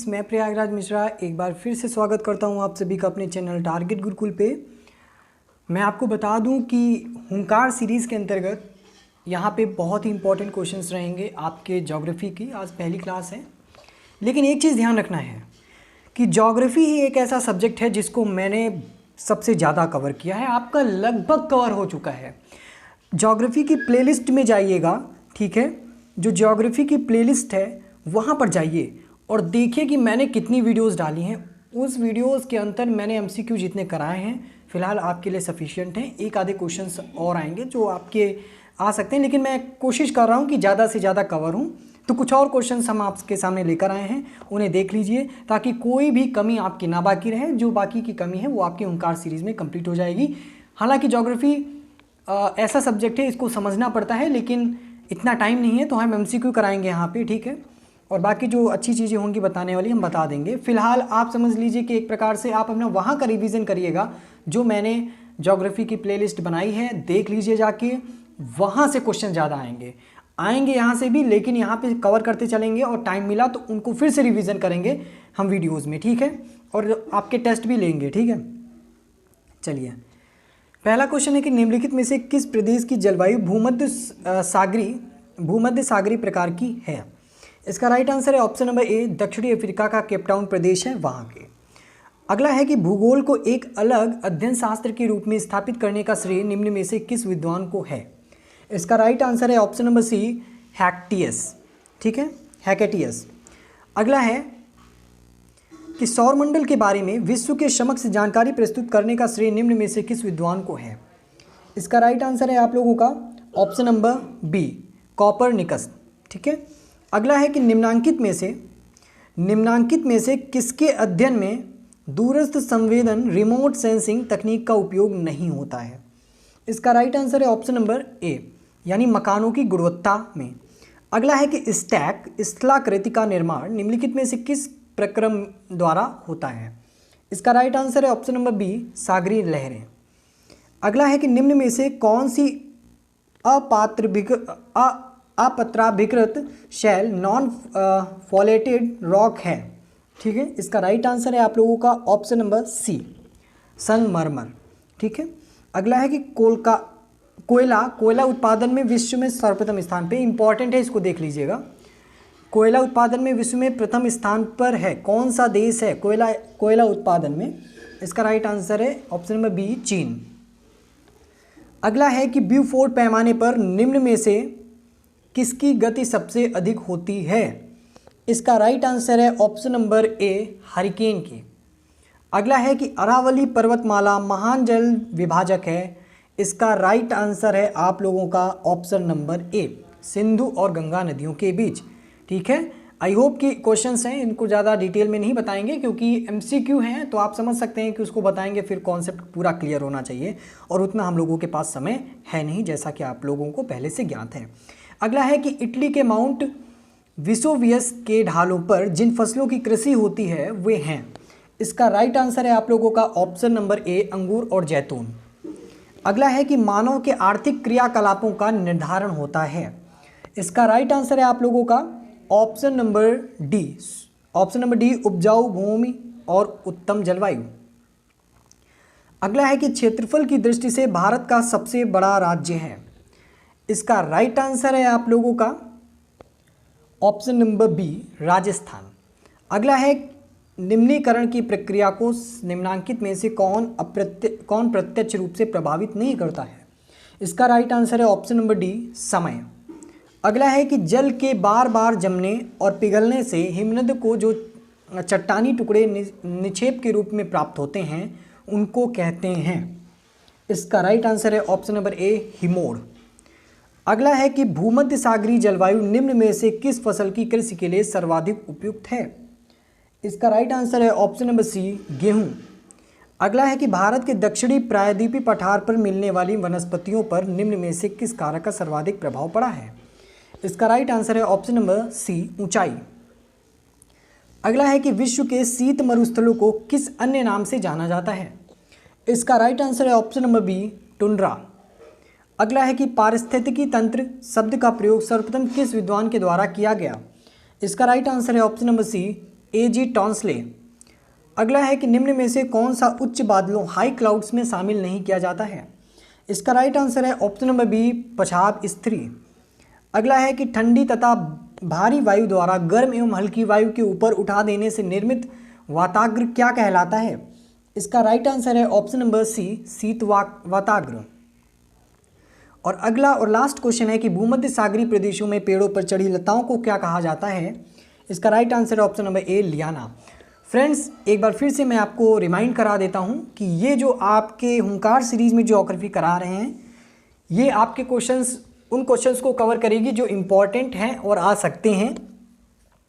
Students, मैं प्रयागराज मिश्रा एक बार फिर से स्वागत करता हूं आप सभी का अपने चैनल टारगेट गुरुकुल पे। मैं आपको बता दूं कि हुंकार सीरीज़ के अंतर्गत यहां पे बहुत ही इंपॉर्टेंट क्वेश्चंस रहेंगे आपके ज्योग्राफी की। आज पहली क्लास है, लेकिन एक चीज़ ध्यान रखना है कि ज्योग्राफी ही एक ऐसा सब्जेक्ट है जिसको मैंने सबसे ज़्यादा कवर किया है। आपका लगभग कवर हो चुका है। ज्योग्राफी की प्लेलिस्ट में जाइएगा, ठीक है, जो ज्योग्राफी की प्लेलिस्ट है वहाँ पर जाइए और देखिए कि मैंने कितनी वीडियोस डाली हैं। उस वीडियोस के अंतर मैंने एमसीक्यू जितने कराए हैं फ़िलहाल आपके लिए सफिशिएंट हैं। एक आधे क्वेश्चंस और आएंगे जो आपके आ सकते हैं, लेकिन मैं कोशिश कर रहा हूँ कि ज़्यादा से ज़्यादा कवर हूँ। तो कुछ और क्वेश्चंस हम आपके सामने लेकर आए हैं, उन्हें देख लीजिए ताकि कोई भी कमी आपकी ना बाकी रहे। जो बाकी की कमी है वो आपकी हुंकार सीरीज़ में कंप्लीट हो जाएगी। हालाँकि ज्योग्राफी ऐसा सब्जेक्ट है, इसको समझना पड़ता है, लेकिन इतना टाइम नहीं है तो हम एमसीक्यू कराएंगे यहाँ पे, ठीक है। और बाकी जो अच्छी चीज़ें होंगी बताने वाली हम बता देंगे। फिलहाल आप समझ लीजिए कि एक प्रकार से आप अपना वहाँ का रिवीजन करिएगा जो मैंने ज्योग्राफी की प्लेलिस्ट बनाई है, देख लीजिए जाके। वहाँ से क्वेश्चन ज़्यादा आएंगे यहाँ से भी, लेकिन यहाँ पे कवर करते चलेंगे और टाइम मिला तो उनको फिर से रिवीजन करेंगे हम वीडियोज़ में, ठीक है। और आपके टेस्ट भी लेंगे, ठीक है। चलिए, पहला क्वेश्चन है कि निम्नलिखित में से किस प्रदेश की जलवायु भूमध्य सागरीय प्रकार की है। इसका राइट आंसर है ऑप्शन नंबर ए, दक्षिणी अफ्रीका का केपटाउन प्रदेश है वहाँ के। अगला है कि भूगोल को एक अलग अध्ययन शास्त्र के रूप में स्थापित करने का श्रेय निम्न में से किस विद्वान को है। इसका राइट आंसर है ऑप्शन नंबर सी, हैक्टियस, ठीक है, हैकेटियस। अगला है कि सौरमंडल के बारे में विश्व के समक्ष जानकारी प्रस्तुत करने का श्रेय निम्न में से किस विद्वान को है। इसका राइट आंसर है आप लोगों का ऑप्शन नंबर बी, कॉपरनिकस, ठीक है। अगला है कि निम्नांकित में से किसके अध्ययन में दूरस्थ संवेदन रिमोट सेंसिंग तकनीक का उपयोग नहीं होता है। इसका राइट आंसर है ऑप्शन नंबर ए, यानी मकानों की गुणवत्ता में। अगला है कि स्टैक स्थलाकृति का निर्माण निम्नलिखित में से किस प्रक्रम द्वारा होता है। इसका राइट आंसर है ऑप्शन नंबर बी, सागरीय लहरें। अगला है कि निम्न में से कौन सी अपत्राभिकृत शैल नॉन फॉलेटेड रॉक है, ठीक है। इसका राइट आंसर है आप लोगों का ऑप्शन नंबर सी, संगमरमर, ठीक है। अगला है कि कोयला उत्पादन में विश्व में सर्वप्रथम स्थान पे, इंपॉर्टेंट है, इसको देख लीजिएगा। कोयला उत्पादन में विश्व में प्रथम स्थान पर है, कौन सा देश है कोयला उत्पादन में। इसका राइट आंसर है ऑप्शन नंबर बी, चीन। अगला है कि ब्यूफोर्ड पैमाने पर निम्न में से किसकी गति सबसे अधिक होती है। इसका राइट आंसर है ऑप्शन नंबर ए, हरिकेन की। अगला है कि अरावली पर्वतमाला महान जल विभाजक है। इसका राइट आंसर है आप लोगों का ऑप्शन नंबर ए, सिंधु और गंगा नदियों के बीच, ठीक है। आई होप कि क्वेश्चंस हैं, इनको ज़्यादा डिटेल में नहीं बताएंगे क्योंकि एमसीक्यू हैं, तो आप समझ सकते हैं कि उसको बताएंगे फिर कॉन्सेप्ट पूरा क्लियर होना चाहिए और उतना हम लोगों के पास समय है नहीं, जैसा कि आप लोगों को पहले से ज्ञात है। अगला है कि इटली के माउंट विसुवियस के ढालों पर जिन फसलों की कृषि होती है वे हैं। इसका राइट आंसर है आप लोगों का ऑप्शन नंबर ए, अंगूर और जैतून। अगला है कि मानव के आर्थिक क्रियाकलापों का निर्धारण होता है। इसका राइट आंसर है आप लोगों का ऑप्शन नंबर डी, उपजाऊ भूमि और उत्तम जलवायु। अगला है कि क्षेत्रफल की दृष्टि से भारत का सबसे बड़ा राज्य है। इसका राइट आंसर है आप लोगों का ऑप्शन नंबर बी, राजस्थान। अगला है निम्नीकरण की प्रक्रिया को निम्नांकित में से कौन प्रत्यक्ष रूप से प्रभावित नहीं करता है। इसका राइट आंसर है ऑप्शन नंबर डी, समय। अगला है कि जल के बार बार जमने और पिघलने से हिमनद को जो चट्टानी टुकड़े निक्षेप के रूप में प्राप्त होते हैं उनको कहते हैं। इसका राइट आंसर है ऑप्शन नंबर ए, हिमोड़। अगला है कि भूमध्य सागरीय जलवायु निम्न में से किस फसल की कृषि के लिए सर्वाधिक उपयुक्त है। इसका राइट आंसर है ऑप्शन नंबर सी, गेहूं। अगला है कि भारत के दक्षिणी प्रायद्वीपीय पठार पर मिलने वाली वनस्पतियों पर निम्न में से किस कारक का सर्वाधिक प्रभाव पड़ा है। इसका राइट आंसर है ऑप्शन नंबर सी, ऊंचाई। अगला है कि विश्व के शीत मरुस्थलों को किस अन्य नाम से जाना जाता है। इसका राइट आंसर है ऑप्शन नंबर बी, टुंड्रा। अगला है कि पारिस्थितिकी तंत्र शब्द का प्रयोग सर्वप्रथम किस विद्वान के द्वारा किया गया। इसका राइट आंसर है option number C, A.G. Tansley. अगला है कि निम्न में से कौन सा उच्च बादलों हाई क्लाउड्स में शामिल नहीं किया जाता है। इसका राइट आंसर है ऑप्शन नंबर बी, पछाब स्त्री। अगला है कि ठंडी तथा भारी वायु द्वारा गर्म एवं हल्की वायु के ऊपर उठा देने से निर्मित वाताग्र क्या कहलाता है। इसका राइट आंसर है ऑप्शन नंबर सी, शीत वाताग्र। और अगला और लास्ट क्वेश्चन है कि भूमध्य सागरीय प्रदेशों में पेड़ों पर चढ़ी लताओं को क्या कहा जाता है। इसका राइट आंसर है option number A, Liana. Friends, एक बार फिर से मैं आपको रिमाइंड करा देता हूं कि ये जो आपके हुंकार सीरीज में ज्योग्राफी करा रहे हैं, ये आपके क्वेश्चंस उन क्वेश्चंस को कवर करेगी जो इम्पॉर्टेंट हैं और आ सकते हैं।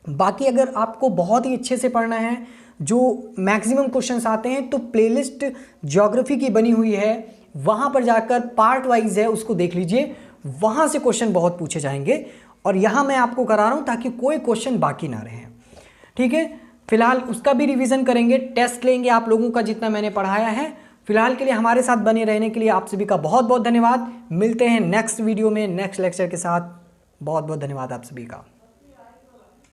बाकी अगर आपको बहुत ही अच्छे से पढ़ना है, जो मैक्सिमम क्वेश्चंस आते हैं, तो प्लेलिस्ट ज्योग्राफी की बनी हुई है, वहाँ पर जाकर पार्ट वाइज है उसको देख लीजिए, वहाँ से क्वेश्चन बहुत पूछे जाएंगे। और यहाँ मैं आपको करा रहा हूँ ताकि कोई क्वेश्चन बाकी ना रहे। ठीक है, फिलहाल उसका भी रिवीजन करेंगे, टेस्ट लेंगे आप लोगों का जितना मैंने पढ़ाया है। फिलहाल के लिए हमारे साथ बने रहने के लिए आप सभी का बहुत बहुत धन्यवाद। मिलते हैं नेक्स्ट वीडियो में नेक्स्ट लेक्चर के साथ। बहुत बहुत धन्यवाद आप सभी का।